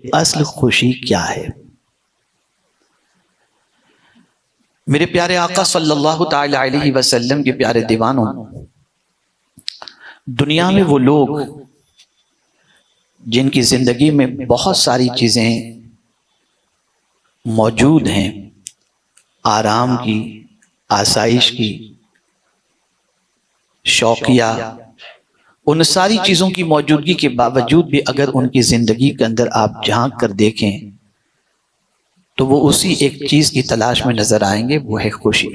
اصل خوشی کیا ہے؟ میرے پیارے آقا صلی اللہ تعالی علیہ وسلم کے پیارے دیوانوں، دنیا میں وہ لوگ جن کی زندگی میں بہت ساری چیزیں موجود ہیں، آرام کی، آسائش کی، شوقیہ، ان ساری چیزوں کی موجودگی کے باوجود بھی اگر ان کی زندگی کے اندر آپ جھانک کر دیکھیں تو وہ اسی ایک چیز کی تلاش میں نظر آئیں گے، وہ ہے خوشی۔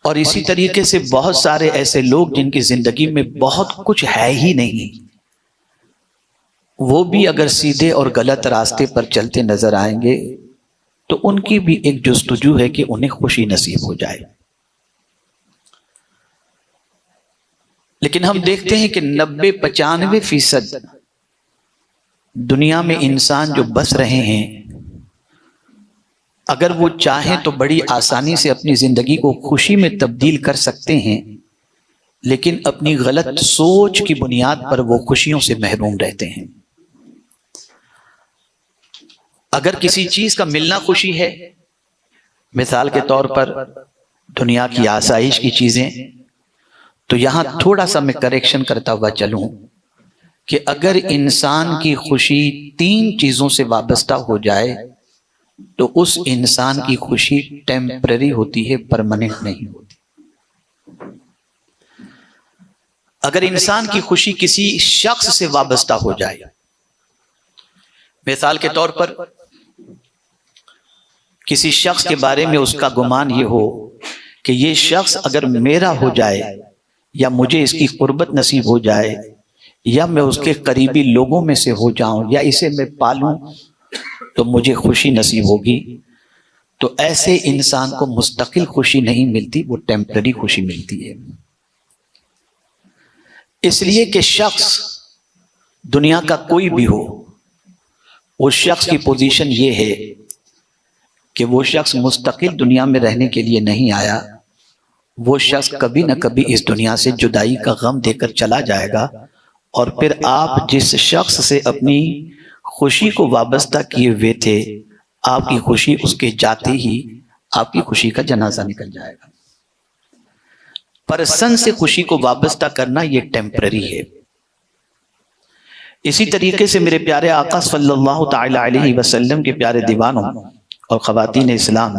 اور اسی طریقے سے بہت سارے ایسے لوگ جن کی زندگی میں بہت کچھ ہے ہی نہیں، وہ بھی اگر سیدھے اور غلط راستے پر چلتے نظر آئیں گے تو ان کی بھی ایک جستجو ہے کہ انہیں خوشی نصیب ہو جائے۔ لیکن ہم دیکھتے ہیں کہ 90-95% دنیا میں انسان جو بس رہے ہیں، اگر وہ چاہیں تو بڑی آسانی سے اپنی زندگی کو خوشی میں تبدیل کر سکتے ہیں، لیکن اپنی غلط سوچ کی بنیاد پر وہ خوشیوں سے محروم رہتے ہیں۔ اگر کسی چیز کا ملنا خوشی ہے، مثال کے طور پر دنیا کی آسائش کی چیزیں، تو یہاں تھوڑا سا میں کریکشن کرتا ہوا چلوں کہ اگر انسان کی خوشی 3 چیزوں سے وابستہ ہو جائے تو اس انسان کی خوشی ٹیمپرری ہوتی ہے، پرماننٹ نہیں ہوتی۔ اگر انسان کی خوشی کسی شخص سے وابستہ ہو جائے، مثال کے طور پر کسی شخص کے بارے میں اس کا گمان یہ ہو کہ یہ شخص اگر میرا ہو جائے یا مجھے اس کی قربت نصیب ہو جائے یا میں اس کے قریبی لوگوں میں سے ہو جاؤں یا اسے میں پالوں تو مجھے خوشی نصیب ہوگی، تو ایسے انسان کو مستقل خوشی نہیں ملتی، وہ ٹیمپرری خوشی ملتی ہے۔ اس لیے کہ شخص دنیا کا کوئی بھی ہو، اس شخص کی پوزیشن یہ ہے کہ وہ شخص مستقل دنیا میں رہنے کے لیے نہیں آیا، وہ شخص کبھی نہ کبھی اس دنیا سے جدائی کا غم دے کر چلا جائے گا، اور پھر آپ جس شخص سے اپنی خوشی کو وابستہ کیے ہوئے تھے، آپ کی خوشی اس کے جاتے ہی آپ کی خوشی کا جنازہ نکل جائے گا۔ پرسن سے خوشی کو وابستہ کرنا یہ ٹیمپرری ہے۔ اسی طریقے سے میرے پیارے آقا صلی اللہ تعالی علیہ وسلم کے پیارے دیوانوں اور خواتین اسلام،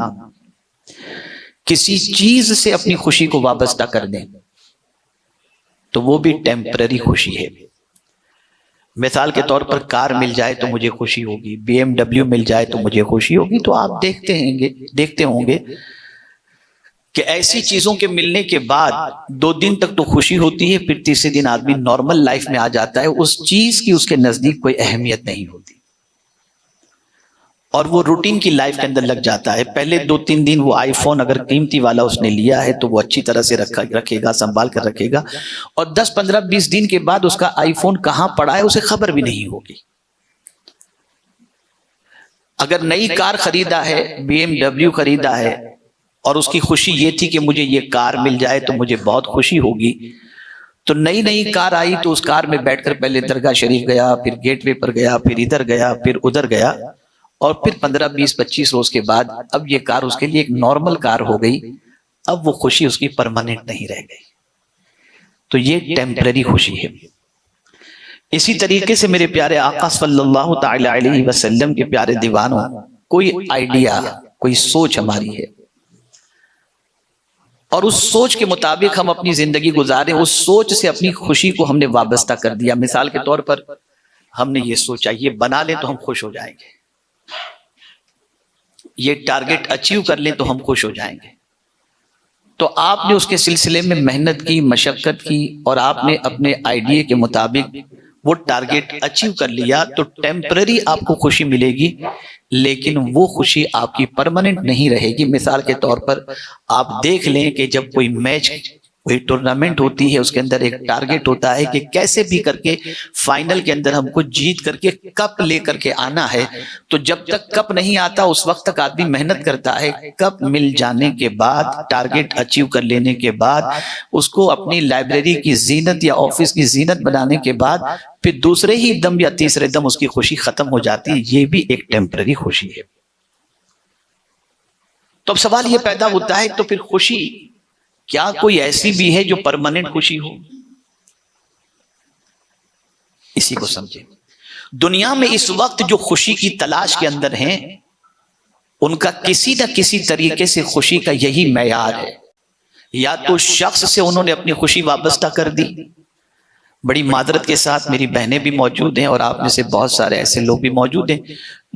کسی چیز سے اپنی خوشی کو وابستہ کر دیں تو وہ بھی ٹیمپرری خوشی ہے۔ مثال کے طور پر کار مل جائے تو مجھے خوشی ہوگی، BMW مل جائے تو مجھے خوشی ہوگی، تو آپ دیکھتے ہوں گے کہ ایسی چیزوں کے ملنے کے بعد 2 دن تک تو خوشی ہوتی ہے، پھر تیسرے دن آدمی نارمل لائف میں آ جاتا ہے، اس چیز کی اس کے نزدیک کوئی اہمیت نہیں ہوتی اور وہ روٹین کی لائف کے اندر لگ جاتا ہے۔ پہلے 2-3 دن وہ آئی فون اگر قیمتی والا اس نے لیا ہے تو وہ اچھی طرح سے رکھے گا، سنبھال کر رکھے گا، اور 10-15-20 دن کے بعد اس کا آئی فون کہاں پڑا ہے اسے خبر بھی نہیں ہوگی۔ اگر نئی کار خریدا ہے، BMW خریدا ہے، اور اس کی خوشی یہ تھی کہ مجھے یہ کار مل جائے تو مجھے بہت خوشی ہوگی، تو نئی کار آئی تو اس کار میں بیٹھ کر پہلے درگاہ شریف گیا، پھر گیٹ وے پر گیا، پھر ادھر گیا، پھر ادھر گیا، اور پھر 15-20-25 روز کے بعد اب یہ کار اس کے لیے ایک نارمل کار ہو گئی، اب وہ خوشی اس کی پرماننٹ نہیں رہ گئی، تو یہ ٹیمپرری خوشی ہے۔ اسی طریقے سے میرے پیارے آقا صلی اللہ تعالی علیہ وسلم کے پیارے دیوانوں، کوئی آئیڈیا، کوئی سوچ ہماری ہے اور اس سوچ کے مطابق ہم اپنی زندگی گزاریں، اس سوچ سے اپنی خوشی کو ہم نے وابستہ کر دیا۔ مثال کے طور پر ہم نے یہ سوچا یہ بنا لیں تو ہم خوش ہو جائیں گے، یہ ٹارگٹ اچیو کر لیں تو ہم خوش ہو جائیں گے، تو آپ نے اس کے سلسلے میں محنت کی، مشقت کی، اور آپ نے اپنے آئیڈیا کے مطابق وہ ٹارگٹ اچیو کر لیا، تو ٹیمپرری آپ کو خوشی ملے گی، لیکن وہ خوشی آپ کی پرماننٹ نہیں رہے گی۔ مثال کے طور پر آپ دیکھ لیں کہ جب کوئی میچ کوئی ٹورنامنٹ ہوتی ہے، اس کے اندر ایک ٹارگٹ ہوتا ہے کہ کیسے بھی کر کے فائنل کے اندر ہم کو جیت کر کے کپ لے کر کے آنا ہے. تو جب تک کپ نہیں آتا اس وقت تک آدمی محنت کرتا ہے. کپ مل جانے کے بعد، ٹارگٹ اچیو کر لینے کے بعد، اس کو اپنی لائبریری کی زینت یا آفس کی زینت بنانے کے بعد پھر دوسرے ہی دم یا تیسرے دم اس کی خوشی ختم ہو جاتی ہے. یہ بھی ایک ٹیمپرری خوشی ہے. تو اب سوال یہ پیدا ہوتا ہے تو پھر خوشی کیا کوئی ایسی بھی ہے جو پرماننٹ خوشی ہو؟ اسی کو سمجھیں. دنیا میں اس وقت جو خوشی کی تلاش کے اندر ہیں، ان کا کسی نہ کسی طریقے سے خوشی کا یہی معیار ہے. یا تو شخص سے انہوں نے اپنی خوشی وابستہ کر دی. بڑی معذرت کے ساتھ میری بہنیں بھی موجود ہیں اور آپ میں سے بہت سارے ایسے لوگ بھی موجود ہیں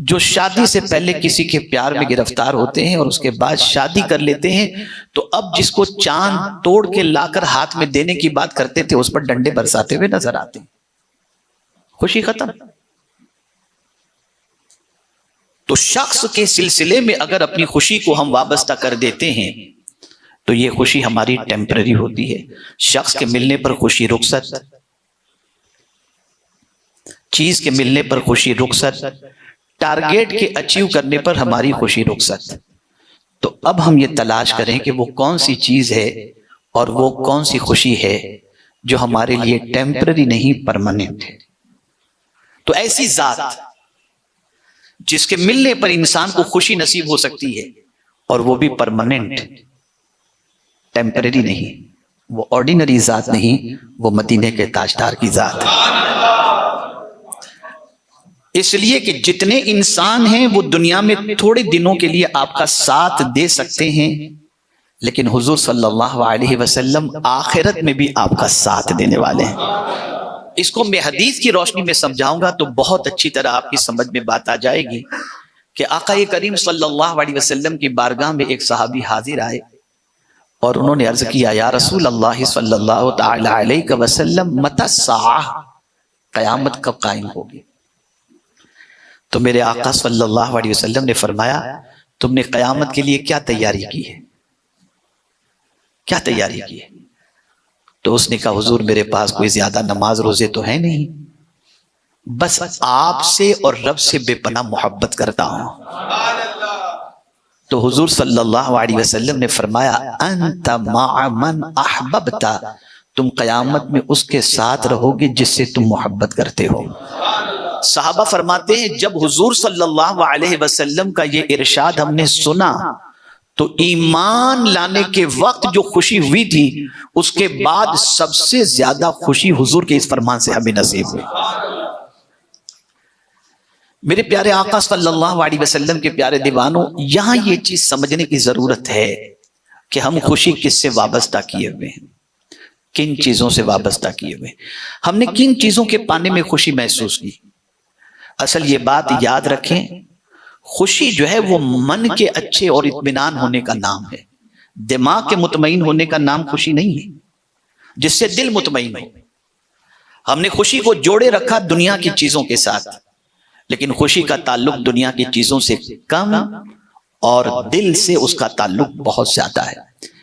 جو شادی سے پہلے کسی کے پیار میں گرفتار ہوتے ہیں اور اس کے بعد شادی کر لیتے ہیں. تو اب جس کو چاند توڑ کے لا کر ہاتھ میں دینے کی بات کرتے تھے اس پر ڈنڈے برساتے ہوئے نظر آتے ہیں. خوشی ختم. تو شخص کے سلسلے میں اگر اپنی خوشی کو ہم وابستہ کر دیتے ہیں تو یہ خوشی ہماری ٹیمپرری ہوتی ہے. شخص کے ملنے پر خوشی رخصت، چیز کے ملنے پر خوشی رخصت، ٹارگیٹ کے اچیو کرنے پر ہماری خوشی رخصت. تو اب ہم یہ تلاش کریں کہ وہ کون سی چیز ہے اور وہ کون سی خوشی ہے جو ہمارے لیے ٹیمپرری نہیں، پرماننٹ ہے. تو ایسی ذات جس کے ملنے پر انسان کو خوشی نصیب ہو سکتی ہے اور وہ بھی پرماننٹ، ٹیمپرری نہیں، وہ آرڈینری ذات نہیں، وہ مدینے کے تاجدار کی ذات ہے. اس لیے کہ جتنے انسان ہیں وہ دنیا میں تھوڑے دنوں کے لیے آپ کا ساتھ دے سکتے ہیں، لیکن حضور صلی اللہ علیہ وسلم آخرت میں بھی آپ کا ساتھ دینے والے ہیں. اس کو میں حدیث کی روشنی میں سمجھاؤں گا تو بہت اچھی طرح آپ کی سمجھ میں بات آ جائے گی کہ آقا کریم صلی اللہ علیہ وسلم کی بارگاہ میں ایک صحابی حاضر آئے اور انہوں نے عرض کیا، یا رسول اللہ صلی اللہ تعالی علیہ وسلم متی الساعہ، قیامت کب قائم ہوگی؟ تو میرے آقا صلی اللہ علیہ وسلم نے فرمایا، تم نے قیامت کے لیے کیا تیاری کی ہے؟ کیا تیاری کی ہے؟ تو اس نے کہا، حضور میرے پاس کوئی زیادہ نماز روزے تو ہے نہیں، بس آپ سے اور رب سے بے پناہ محبت کرتا ہوں. تو حضور صلی اللہ علیہ وسلم نے فرمایا، انت مع من احببت، تم قیامت میں اس کے ساتھ رہو گے جس سے تم محبت کرتے ہو. صحابہ فرماتے ہیں جب حضور صلی اللہ علیہ وسلم کا یہ ارشاد ہم نے سنا تو ایمان لانے کے وقت جو خوشی ہوئی تھی اس کے بعد سب سے زیادہ خوشی حضور کے اس فرمان سے ہمیں نصیب ہوئی. میرے پیارے آقا صلی اللہ علیہ وسلم کے پیارے دیوانوں، یہاں یہ چیز سمجھنے کی ضرورت ہے کہ ہم خوشی کس سے وابستہ کیے ہوئے ہیں، کن چیزوں سے وابستہ کیے ہوئے ہیں، ہم نے کن چیزوں کے پانے میں خوشی محسوس کی. اصل یہ بات یاد رکھیں، خوشی جو ہے وہ من کے اچھے اور اطمینان ہونے کا نام ہے. دماغ کے مطمئن ہونے کا نام خوشی نہیں ہے، جس سے دل مطمئن ہو. ہم نے خوشی کو جوڑے رکھا دنیا کی چیزوں کے ساتھ، لیکن خوشی کا تعلق دنیا کی چیزوں سے کم اور دل سے اس کا تعلق بہت زیادہ ہے.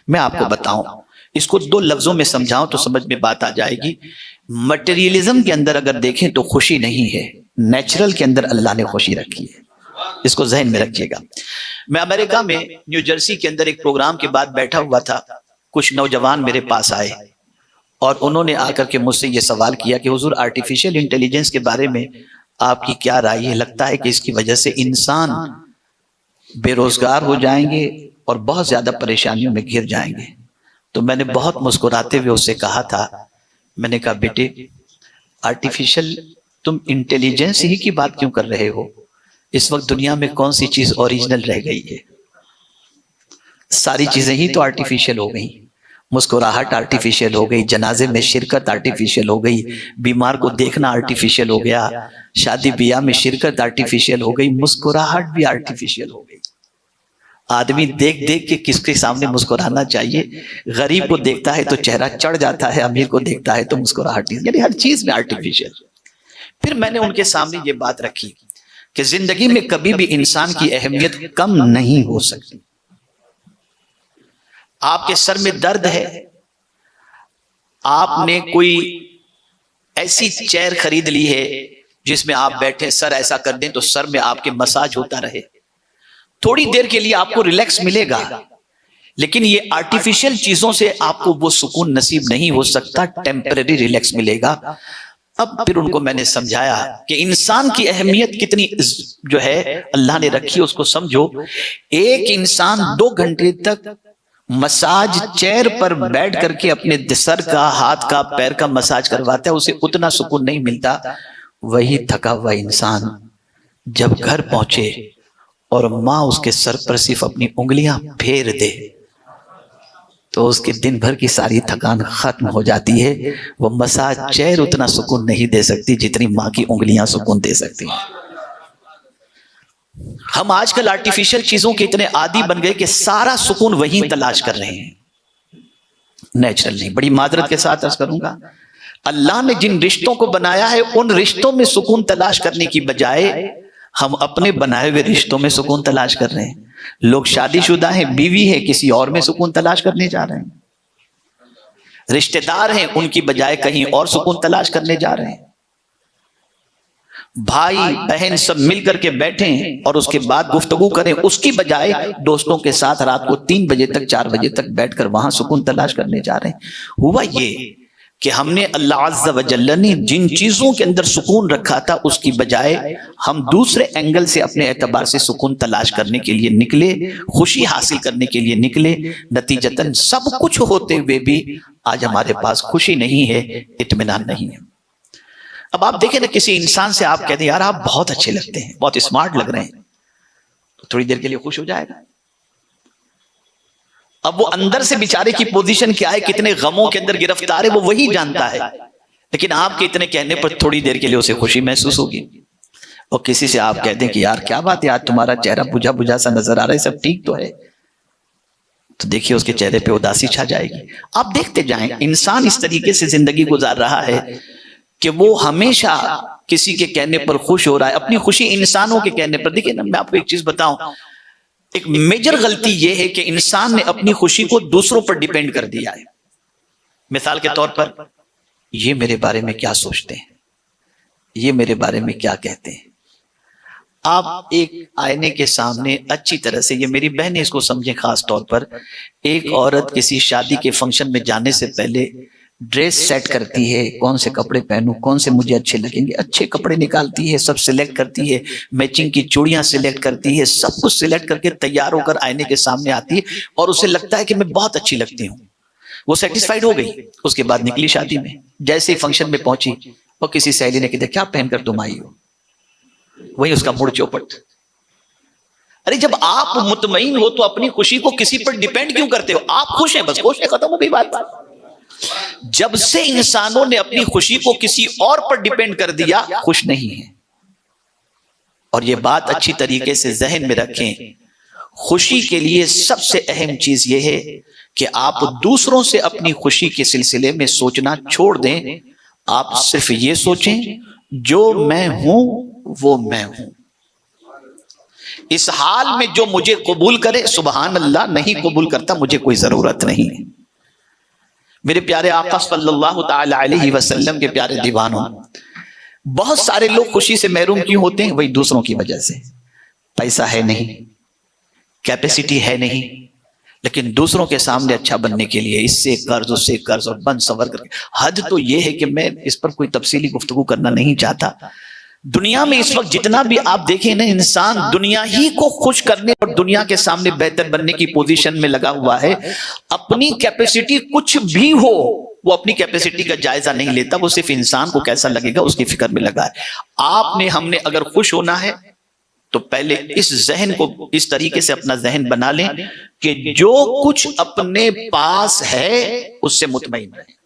میں آپ کو بتاؤں، اس کو دو لفظوں میں سمجھاؤں تو سمجھ میں بات آ جائے گی. مٹیریلزم کے اندر اگر دیکھیں تو خوشی نہیں ہے، نیچرل کے اندر اللہ نے خوشی رکھی ہے. اس کو ذہن میں رکھیے گا. میں امریکہ میں نیو جرسی کے اندر ایک پروگرام کے بعد بیٹھا ہوا تھا. کچھ نوجوان میرے پاس آئے اور انہوں نے آ کر کے مجھ سے یہ سوال کیا کہ حضور آرٹیفیشل انٹیلیجنس کے بارے میں آپ کی کیا رائے ہے؟ لگتا ہے کہ اس کی وجہ سے انسان بے روزگار ہو جائیں گے اور بہت زیادہ پریشانیوں میں گر جائیں گے. تو میں نے بہت مسکراتے ہوئے اس سے کہا تھا، میں نے کہا بیٹے آرٹیفیشل تم انٹیلیجنس ہی کی بات کیوں کر رہے ہو؟ اس وقت دنیا میں کون سی چیز اوریجنل رہ گئی ہے؟ ساری چیزیں ہی تو آرٹیفیشل ہو گئی. مسکراہٹ آرٹیفیشل ہو گئی، جنازے میں شرکت آرٹیفیشل ہو گئی، بیمار کو دیکھنا آرٹیفیشل ہو گیا، شادی بیاہ میں شرکت آرٹیفیشل ہو گئی، مسکراہٹ بھی آرٹیفیشل ہو گئی. آدمی دیکھ دیکھ کے کس کے سامنے مسکرانا چاہیے؟ غریب کو دیکھتا ہے تو چہرہ چڑھ جاتا ہے، امیر کو دیکھتا ہے تو مسکراہٹ، یعنی ہر چیز میں آرٹیفیشل. پھر میں نے ان کے سامنے یہ بات رکھی کہ زندگی میں کبھی بھی انسان کی اہمیت کم نہیں ہو سکتی. آپ کے سر میں درد ہے، آپ نے کوئی ایسی چیئر خرید لی ہے جس میں آپ بیٹھے، سر ایسا کر دیں تو سر میں آپ کے مساج ہوتا رہے، تھوڑی دیر کے لیے آپ کو ریلیکس ملے گا، لیکن یہ آرٹیفیشل چیزوں سے آپ کو وہ سکون نصیب نہیں ہو سکتا، ٹیمپرری ریلیکس ملے گا۔ اب پھر ان کو میں نے سمجھایا کہ انسان کی اہمیت کتنی جو ہے اللہ نے رکھی، اس کو سمجھو۔ ایک انسان 2 گھنٹے تک مساج چیئر پر بیٹھ کر کے اپنے سر کا، ہاتھ کا، پیر کا مساج کرواتا ہے، اسے اتنا سکون نہیں ملتا۔ وہی تھکا ہوا انسان جب گھر پہنچے اور ماں اس کے سر پر صرف اپنی انگلیاں پھیر دے تو اس کے دن بھر کی ساری تھکان ختم ہو جاتی ہے۔ وہ مساج چیئر اتنا سکون نہیں دے سکتی جتنی ماں کی انگلیاں سکون دے سکتی ہیں۔ ہم آج کل آرٹیفیشل چیزوں کے اتنے عادی بن گئے کہ سارا سکون وہیں تلاش کر رہے ہیں، نیچرل نہیں۔ بڑی معذرت کے ساتھ عرض کروں گا، اللہ نے جن رشتوں کو بنایا ہے ان رشتوں میں سکون تلاش کرنے کی بجائے ہم اپنے بنائے ہوئے رشتوں میں سکون تلاش کر رہے ہیں۔ لوگ شادی شدہ ہیں، بیوی ہے، کسی اور میں سکون تلاش کرنے جا رہے ہیں۔ رشتہ دار ہیں، ان کی بجائے کہیں اور سکون تلاش کرنے جا رہے ہیں۔ بھائی بہن سب مل کر کے بیٹھیں اور اس کے بعد گفتگو کریں، اس کی بجائے دوستوں کے ساتھ رات کو 3 بجے تک 4 بجے تک بیٹھ کر وہاں سکون تلاش کرنے جا رہے ہیں۔ ہوا یہ کہ ہم نے اللہ عز و جل نے جن چیزوں کے اندر سکون رکھا تھا اس کی بجائے ہم دوسرے اینگل سے اپنے اعتبار سے سکون تلاش کرنے کے لیے نکلے، خوشی حاصل کرنے کے لیے نکلے، نتیجتاً سب کچھ ہوتے ہوئے بھی آج ہمارے پاس خوشی نہیں ہے، اطمینان نہیں ہے۔ اب آپ دیکھیں نا، کسی انسان سے آپ کہتے ہیں یار آپ بہت اچھے لگتے ہیں، بہت اسمارٹ لگ رہے ہیں، تو تھوڑی دیر کے لیے خوش ہو جائے گا۔ اب وہ اندر سے بیچارے کی پوزیشن کیا ہے، کتنے غموں کے اندر گرفتار ہے، وہ وہی جانتا ہے، لیکن آپ کے اتنے کہنے پر تھوڑی دیر کے لیے اسے خوشی محسوس ہوگی۔ اور کسی سے آپ کہہ دیں کہ یار کیا بات ہے، آج تمہارا چہرہ بجھا بجھا سا نظر آ رہا ہے، سب ٹھیک تو ہے، تو دیکھیے اس کے چہرے پہ اداسی چھا جائے گی۔ آپ دیکھتے جائیں انسان اس طریقے سے زندگی گزار رہا ہے کہ وہ ہمیشہ کسی کے کہنے پر خوش ہو رہا ہے، اپنی خوشی انسانوں کے کہنے پر۔ دیکھیں نا، میں آپ کو ایک چیز بتاؤں، ایک میجر غلطی یہ ہے کہ انسان نے اپنی خوشی کو دوسروں پر ڈیپینڈ کر دیا ہے۔ مثال کے طور پر، یہ میرے بارے میں کیا سوچتے ہیں، یہ میرے بارے میں کیا کہتے ہیں۔ آپ ایک آئینے کے سامنے اچھی طرح سے، یہ میری بہنیں اس کو سمجھیں خاص طور پر، ایک عورت کسی شادی کے فنکشن میں جانے سے پہلے ڈریس سیٹ کرتی ہے، کون سے کپڑے پہنوں، کون سے مجھے اچھے لگیں گے، اچھے کپڑے نکالتی ہے، سب سلیکٹ کرتی ہے، میچنگ کی چوڑیاں سلیکٹ کرتی ہے، سب کچھ سلیکٹ کر کے تیار ہو کر آئینے کے سامنے آتی ہے اور اسے لگتا ہے کہ میں بہت اچھی لگتی ہوں۔ وہ سیٹسفائیڈ ہو گئی، اس کے بعد نکلی شادی میں، جیسے ہی فنکشن میں پہنچی اور کسی سہیلی نے کہا کیا پہن کر تم آئی ہو، وہی اس کا مڑ چوپٹ۔ ارے جب آپ مطمئن ہو تو اپنی خوشی کو کسی پر ڈیپینڈ کیوں کرتے ہو؟ آپ خوش ہیں، بس خوش ہیں، ختم ہو گئی بات۔ جب سے انسانوں نے اپنی خوشی کو کسی اور پر ڈیپینڈ کر دیا، خوش نہیں ہیں۔ اور یہ بات اچھی طریقے سے ذہن میں رکھیں، خوشی کے لیے سب سے اہم چیز یہ ہے کہ آپ دوسروں سے اپنی خوشی کے سلسلے میں سوچنا چھوڑ دیں، آپ صرف یہ سوچیں جو میں ہوں وہ میں ہوں، اس حال میں جو مجھے قبول کرے سبحان اللہ، نہیں قبول کرتا مجھے کوئی ضرورت نہیں ہے۔ میرے پیارے آقا صلی اللہ تعالی علیہ وسلم کے پیارے دیوانوں، بہت سارے لوگ خوشی سے محروم کیوں ہوتے ہیں؟ وہی دوسروں کی وجہ سے۔ پیسہ ہے نہیں، کیپیسٹی ہے نہیں، لیکن دوسروں کے سامنے اچھا بننے کے لیے اس سے قرض اس سے قرض اور بند سنور کر کے۔ حد تو یہ ہے کہ میں اس پر کوئی تفصیلی گفتگو کرنا نہیں چاہتا۔ دنیا میں اس وقت جتنا بھی آپ دیکھیں نا، انسان دنیا ہی کو خوش کرنے اور دنیا کے سامنے بہتر بننے کی پوزیشن میں لگا ہوا ہے۔ اپنی کیپیسٹی کچھ بھی ہو، وہ اپنی کیپیسٹی کا جائزہ نہیں لیتا، وہ صرف انسان کو کیسا لگے گا اس کی فکر میں لگا ہے۔ آپ نے ہم نے اگر خوش ہونا ہے تو پہلے اس ذہن کو اس طریقے سے اپنا ذہن بنا لیں کہ جو کچھ اپنے پاس ہے اس سے مطمئن رہیں۔